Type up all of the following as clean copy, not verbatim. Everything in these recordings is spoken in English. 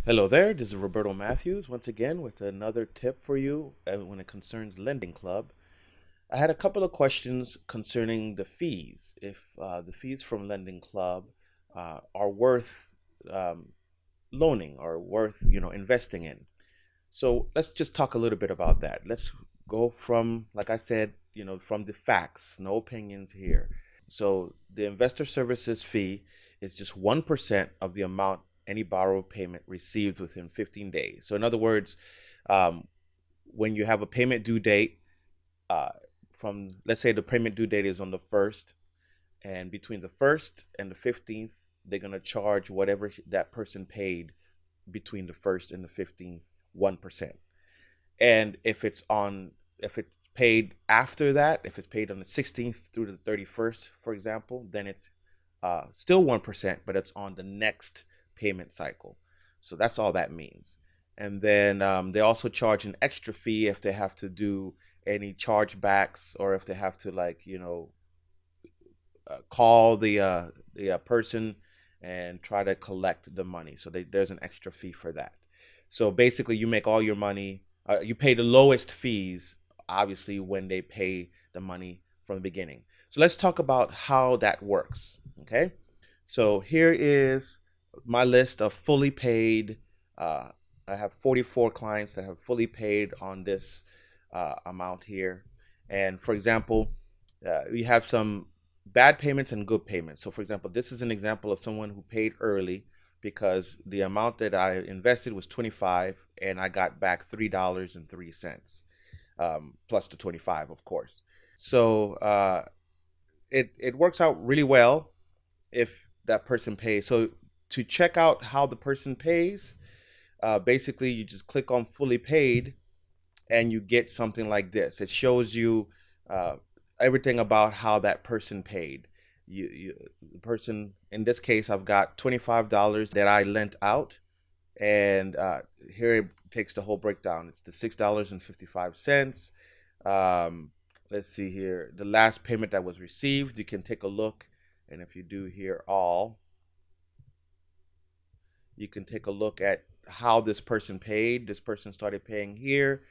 Hello there, this is Roberto Matthews once again with another tip for you when it concerns Lending Club. I had a couple of questions concerning the fees. If the fees from Lending Club are worth um, loaning or worth investing in. So let's just talk a little bit about that. Let's go from, like I said, from the facts, no opinions here. So the investor services fee is just 1% of the amount any borrower payment received within 15 days. So in other words, um, when you have a payment due date, uh, from let's say the payment due date is on the first, and between the first and the 15th, they're gonna charge whatever that person paid between the first and the 15th, 1%. And if it's paid after that, if it's paid on the 16th through the 31st, for example, then it's still 1%, but it's on the next payment cycle. So that's all that means. And then they also charge an extra fee if they have to do any chargebacks, or if they have to, like, call the person and try to collect the money. So there's an extra fee for that. So basically, you make all your money. You pay the lowest fees, obviously, when they pay the money from the beginning. So let's talk about how that works. Okay. So here is my list of fully paid. Uh, I have 44 clients that have fully paid on this amount here. And for example, we have some bad payments and good payments. So for example, this is an example of someone who paid early because the amount that I invested was 25 and I got back $3.03, plus the 25, of course. So it works out really well if that person pays. So to check out how the person pays, basically you just click on fully paid and you get something like this. It shows you uh, everything about how that person paid. The person, in this case, I've got $25 that I lent out, and here it takes the whole breakdown. It's the $6.55. Um, let's see here. The last payment that was received, you can take a look, and if you do here all, you can take a look at how this person paid. This person started paying here.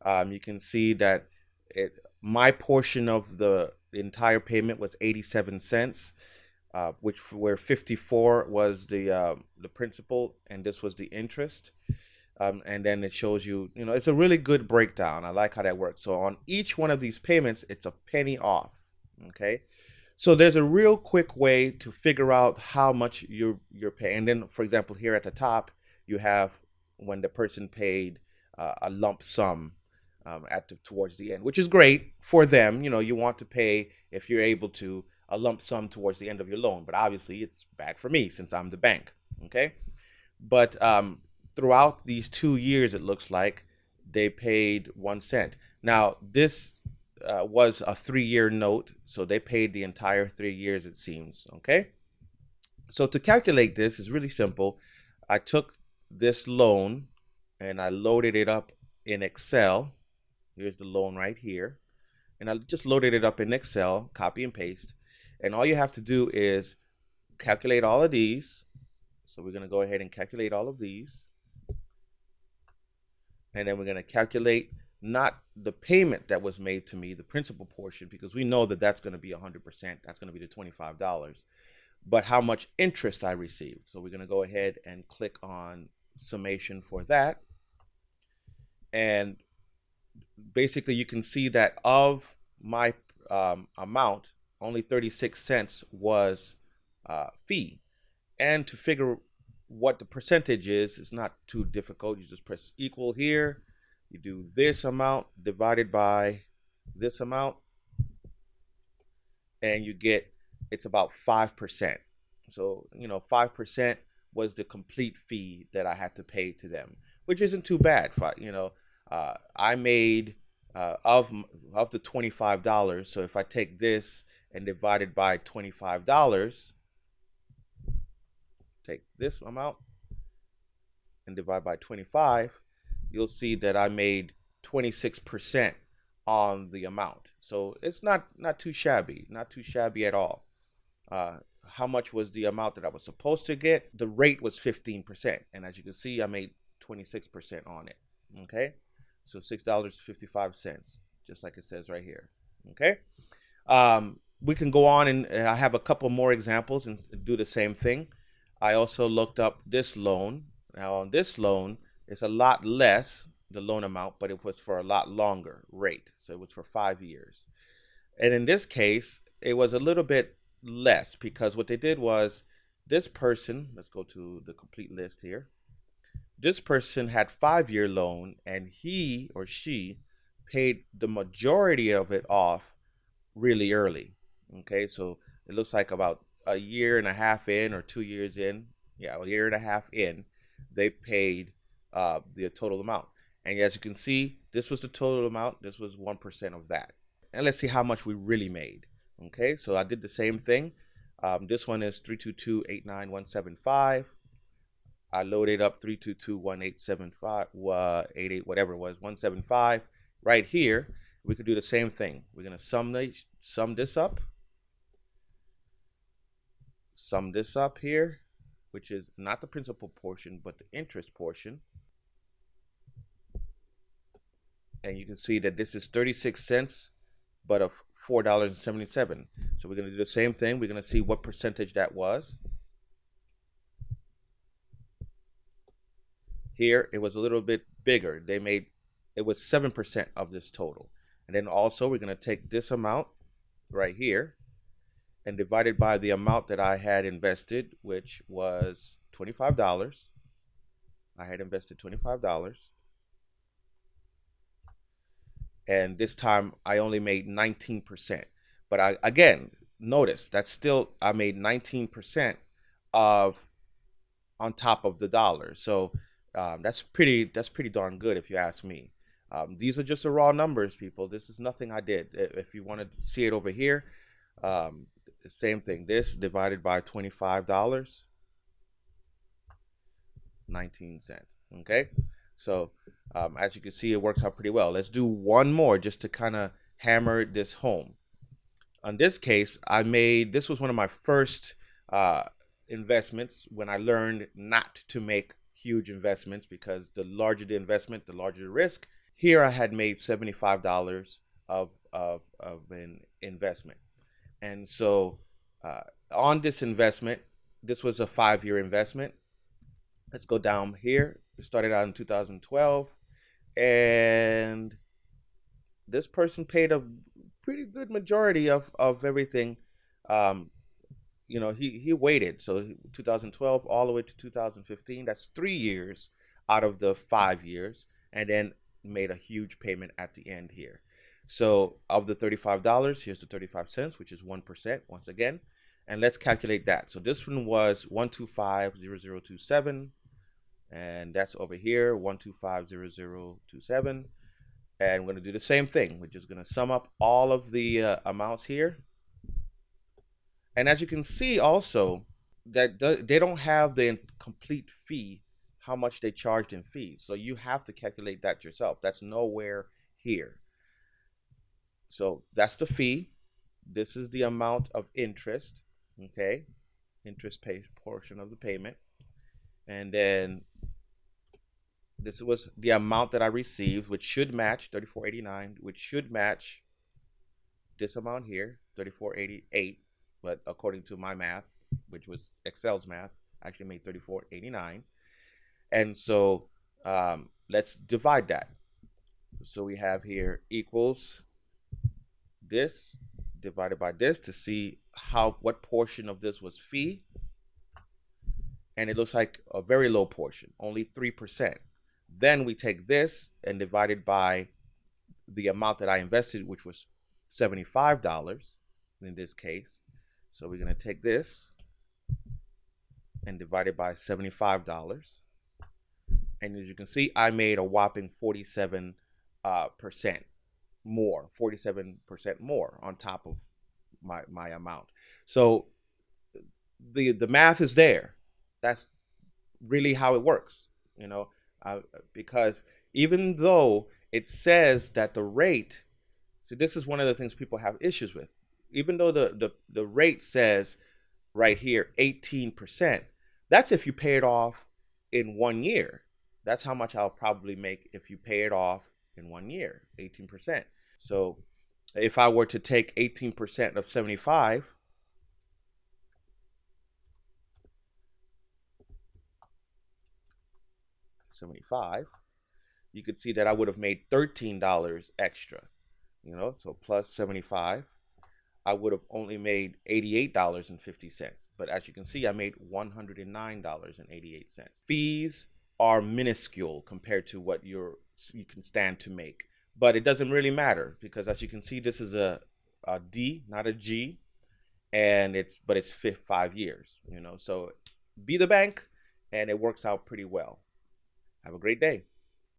You can see that my portion of the entire payment was 87 cents, which where 54 was the principal and this was the interest. And then it shows you, it's a really good breakdown. I like how that works. So on each one of these payments, it's a penny off. Okay. So there's a real quick way to figure out how much you're paying. And then, for example, here at the top, you have when the person paid a lump sum towards the end, which is great for them. You want to pay, if you're able to, a lump sum towards the end of your loan. But obviously, it's bad for me since I'm the bank. Okay, but throughout these 2 years, it looks like they paid 1 cent. Now this was a 3-year note, so they paid the entire 3 years, it seems. Okay, so to calculate this is really simple. I took this loan and I loaded it up in Excel. Here's the loan right here. And I just loaded it up in Excel, copy and paste. And all you have to do is calculate all of these. So we're going to go ahead and calculate all of these. And then we're going to calculate not the payment that was made to me, the principal portion, because we know that that's going to be 100%. That's going to be the $25. But how much interest I received. So we're going to go ahead and click on summation for that. And basically you can see that of my amount, only 36 cents was fee. And to figure what the percentage is, it's not too difficult. You just press equal here. You do this amount divided by this amount, and you get, it's about 5%. So 5% was the complete fee that I had to pay to them, which isn't too bad. I made of the $25. So if I take this and divide it by $25, take this amount and divide by 25, you'll see that I made 26% on the amount. So it's not too shabby, not too shabby at all. how much was the amount that I was supposed to get. The rate was 15%. And as you can see, I made 26% on it. Okay. So $6.55, just like it says right here. Okay. We can go on, and I have a couple more examples and do the same thing. I also looked up this loan. Now on this loan, it's a lot less, the loan amount, but it was for a lot longer rate. So it was for 5 years. And in this case, it was a little bit less because what they did was this person, let's go to the complete list here. This person had 5 year loan and he or she paid the majority of it off really early. Okay, so it looks like about a year and a half in or 2 years in. Yeah, a year and a half in, they paid the total amount. And as you can see, this was the total amount. This was 1% of that. And let's see how much we really made. Okay, so I did the same thing. This one is 322-89175. I loaded up 322-1875, 88, whatever it was, 175. Right here, we could do the same thing. We're gonna sum this up. Sum this up here, which is not the principal portion, but the interest portion. And you can see that this is 36 cents, but of $4.77. So we're going to do the same thing. We're going to see what percentage that was. Here, it was a little bit bigger. It was 7% of this total. And then also, we're going to take this amount right here and divide it by the amount that I had invested, which was $25. I had invested $25. And this time I only made 19%. But again, notice that's still, I made 19% of on top of the dollar. So that's pretty darn good if you ask me. These are just the raw numbers, people. This is nothing I did. If you want to see it over here, same thing. This divided by $25, 19 cents. Okay. So as you can see, it works out pretty well. Let's do one more just to kind of hammer this home. On this case, this was one of my first investments when I learned not to make huge investments, because the larger the investment, the larger the risk. Here I had made $75 of an investment. And so on this investment, this was a 5-year investment. Let's go down here. We started out in 2012, and this person paid a pretty good majority of everything. He waited. So 2012 all the way to 2015, that's 3 years out of the 5 years, and then made a huge payment at the end here. So of the $35, here's the 35 cents, which is 1% once again. And let's calculate that. So this one was 125.0027. And that's over here, 125.0027. And we're going to do the same thing. We're just going to sum up all of the amounts here. And as you can see also, that they don't have the complete fee, how much they charged in fees. So you have to calculate that yourself. That's nowhere here. So that's the fee. This is the amount of interest, okay? Interest paid portion of the payment. And then this was the amount that I received, which should match $34.89, which should match this amount here, $34.88. But according to my math, which was Excel's math, I actually made $34.89. And so let's divide that. So we have here equals this divided by this to see what portion of this was fee. And it looks like a very low portion, only 3%. Then we take this and divide it by the amount that I invested, which was $75 in this case. So we're going to take this and divide it by $75. And as you can see, I made a whopping 47% more, 47% more on top of my amount. So the math is there. That's really how it works, because even though it says that the rate, see, this is one of the things people have issues with. Even though the rate says right here, 18%. That's if you pay it off in 1 year. That's how much I'll probably make if you pay it off in 1 year, 18%. So if I were to take 18% of 75, you could see that I would have made $13 extra, so plus 75. I would have only made $88.50. But as you can see, I made $109.88. Fees are minuscule compared to what you can stand to make. But it doesn't really matter because as you can see, this is a D, not a G, and it's 5 years, So be the bank, and it works out pretty well. Have a great day.